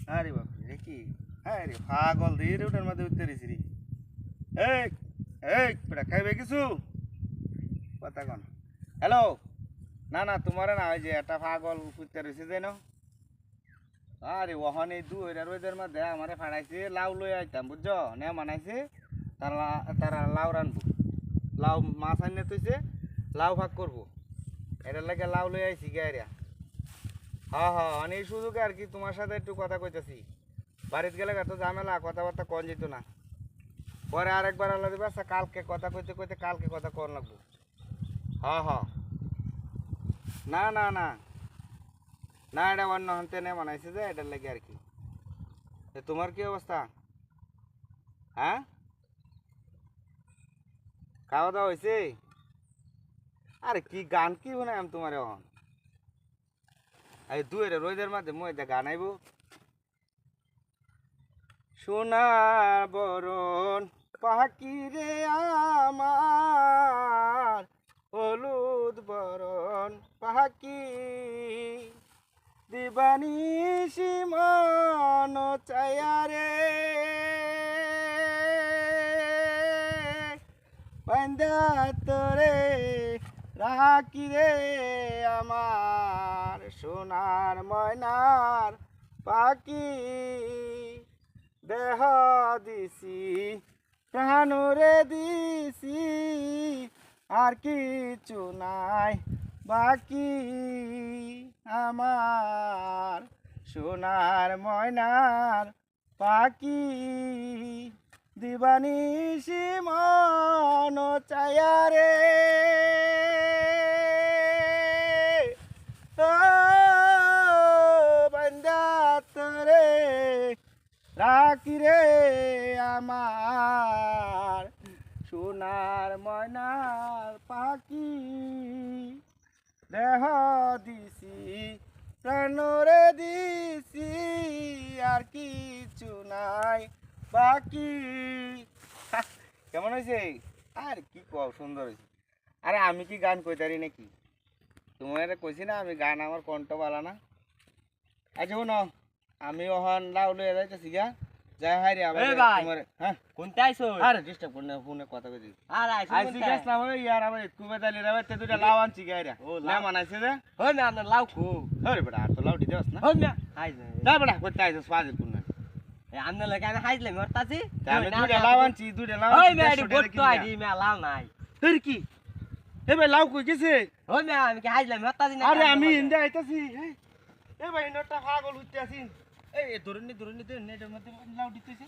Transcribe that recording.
আরে বাপরে কি হ্যাঁ রে পাগল দিয়ে রে ওটার মধ্যে উঠতে রেছি রে এই এই বেটা খাইবে কিছু কথা কন হ্যালো না না তোমার না ওই যে একটা পাগল উঠতে রয়েছে যেন আরে ওখানে দুইটা রোদের মধ্যে আমারে ফাড়াইছে লাউ লই আইতাম বুঝছো নে মানাইছে তারা তারা লাউ রানবো লাউ মাছ আনিয়ে তুইছে লাউ ভাগ করবো এটার লাগে লাউ লই আইছি গাইরা হ্যাঁ হ্যাঁ আমি এই সুযোগে আর কি তোমার সাথে একটু কথা কইতেছি বাড়িতে গেলে তো ঝামেলা কথাবার্তা কন যেত না পরে আরেকবার আল্লাহ দিবে আচ্ছা কালকে কথা কইতে কইতে কালকে কথা কন লাগবো হ্যাঁ হ্যাঁ না না না না এটা অন্য হাতে নে বানাইছে যে এটার লাগে আর কি তোমার কি অবস্থা হ্যাঁ খাওয়া দাওয়া হয়েছে আরে কি গান কি শোনাই আমি তোমার এখন এই দুয়ের রোদের মাঝে মই গান আইব সোনার বরণ পাখি রে আমার হলুদ বরণ পাখি দিবানিশি মন চায়া রে বান্দা তোরে রাখি রে আমার সোনার ময়নার পাখি দেহ দিছি প্রাণরে দিছি আর কিছু নাই বাকি আমার সোনার ময়নার পাখি দিবানিশি মন চায়া রে ও বান্দা তোরে রাখি রে আমার সোনার ময়নার পাখি দেহ দিছি প্রাণরে দিছি আর কিছু নাই বাকি কেমন হয়েছে আর কি কও সুন্দর হয়েছে আরে আমি কি গান কইতারি নাকি তোমার কইছি না আমি গান আমার কণ্ঠ বালা না আচ্ছা শোনো আমি ওখান লাউ লইয়া যাইতেছি গা যাই হাই রে আবার তোমার হ্যাঁ কোনটা আইছো আরে ডিস্টার্ব করনা ফোনে কথা কইছি আর আইছো আইছি গেছলাম ওই ইয়ার আবার কুবে দালি রে তে দুইটা লাউ আনছি গাইরা না মানাইছে যে হই না না লাউ খো আরে বেটা আর তো লাউ দিতে না হই না হাই যা বেটা কইতে আইছো স্বাদের কোন না এ আমনে লাগে আমি হাইলে মরতাছি আমি দুইটা লাউ আনছি দুইটা লাউ হই মে এডি বট্টো আইদি মে লাউ নাই তোর কি এ ভাই লাউ কই গেছে হই মে আমি কি হাইলে মরতাছি না আরে আমি ইন্দে আইতাছি এ ভাই নটা পাগল উঠতে আছি এই ধরুন নি এটার মধ্যে লাউ দিতেছে